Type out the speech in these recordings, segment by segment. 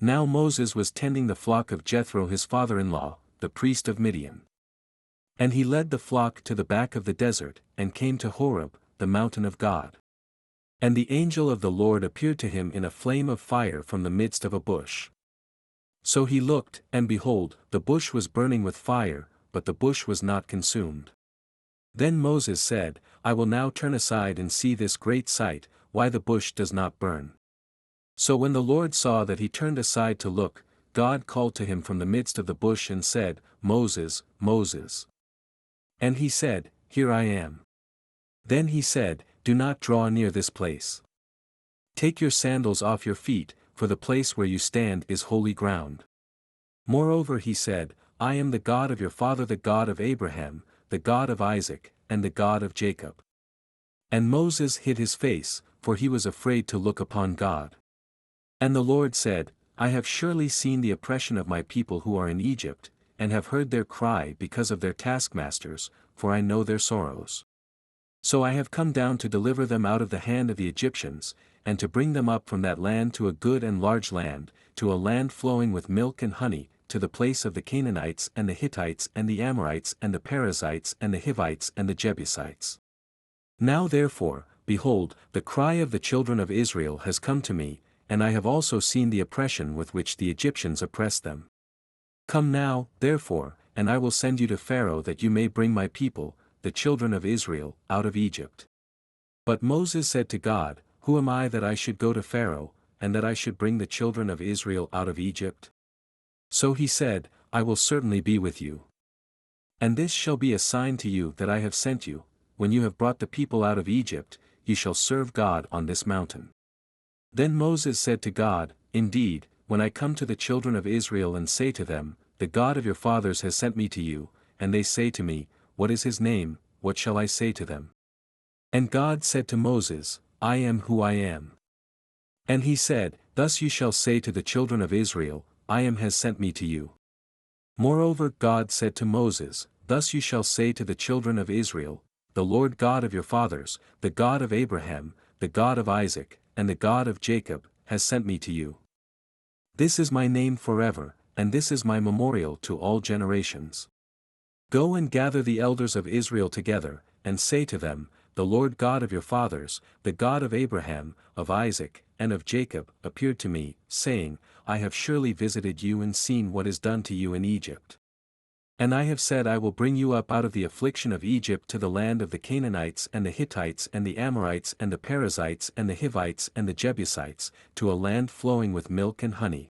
Now Moses was tending the flock of Jethro his father-in-law, the priest of Midian. And he led the flock to the back of the desert, and came to Horeb, the mountain of God. And the angel of the Lord appeared to him in a flame of fire from the midst of a bush. So he looked, and behold, the bush was burning with fire, but the bush was not consumed. Then Moses said, I will now turn aside and see this great sight, why the bush does not burn. So when the Lord saw that he turned aside to look, God called to him from the midst of the bush and said, Moses, Moses. And he said, Here I am. Then he said, Do not draw near this place. Take your sandals off your feet, for the place where you stand is holy ground. Moreover he said, I am the God of your father, the God of Abraham, the God of Isaac, and the God of Jacob. And Moses hid his face, for he was afraid to look upon God. And the Lord said, I have surely seen the oppression of my people who are in Egypt, and have heard their cry because of their taskmasters, for I know their sorrows. So I have come down to deliver them out of the hand of the Egyptians, and to bring them up from that land to a good and large land, to a land flowing with milk and honey, to the place of the Canaanites and the Hittites and the Amorites and the Perizzites and the Hivites and the Jebusites. Now therefore, behold, the cry of the children of Israel has come to me, and I have also seen the oppression with which the Egyptians oppress them. Come now, therefore, and I will send you to Pharaoh that you may bring my people, the children of Israel, out of Egypt. But Moses said to God, Who am I that I should go to Pharaoh, and that I should bring the children of Israel out of Egypt? So he said, I will certainly be with you. And this shall be a sign to you that I have sent you, when you have brought the people out of Egypt, you shall serve God on this mountain. Then Moses said to God, Indeed, when I come to the children of Israel and say to them, The God of your fathers has sent me to you, and they say to me, What is his name, what shall I say to them? And God said to Moses, I am who I am. And he said, Thus you shall say to the children of Israel, I am has sent me to you. Moreover God said to Moses, Thus you shall say to the children of Israel, The Lord God of your fathers, the God of Abraham, the God of Isaac, and the God of Jacob, has sent me to you. This is my name forever, and this is my memorial to all generations. Go and gather the elders of Israel together, and say to them, The Lord God of your fathers, the God of Abraham, of Isaac, and of Jacob, appeared to me, saying, I have surely visited you and seen what is done to you in Egypt. And I have said I will bring you up out of the affliction of Egypt to the land of the Canaanites and the Hittites and the Amorites and the Perizzites and the Hivites and the Jebusites, to a land flowing with milk and honey.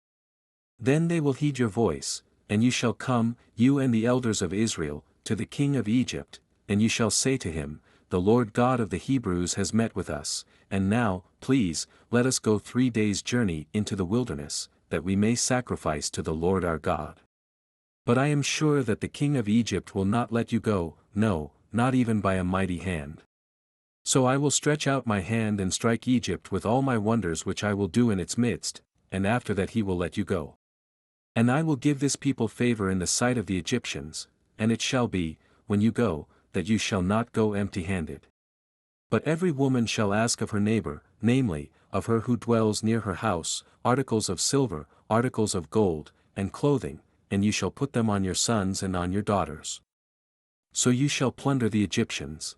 Then they will heed your voice, and you shall come, you and the elders of Israel, to the king of Egypt, and you shall say to him, The Lord God of the Hebrews has met with us, and now, please, let us go 3 days' journey into the wilderness, that we may sacrifice to the Lord our God. But I am sure that the king of Egypt will not let you go, no, not even by a mighty hand. So I will stretch out my hand and strike Egypt with all my wonders which I will do in its midst, and after that he will let you go. And I will give this people favor in the sight of the Egyptians, and it shall be, when you go, that you shall not go empty-handed. But every woman shall ask of her neighbor, namely, of her who dwells near her house, articles of silver, articles of gold, and clothing, and you shall put them on your sons and on your daughters. So you shall plunder the Egyptians.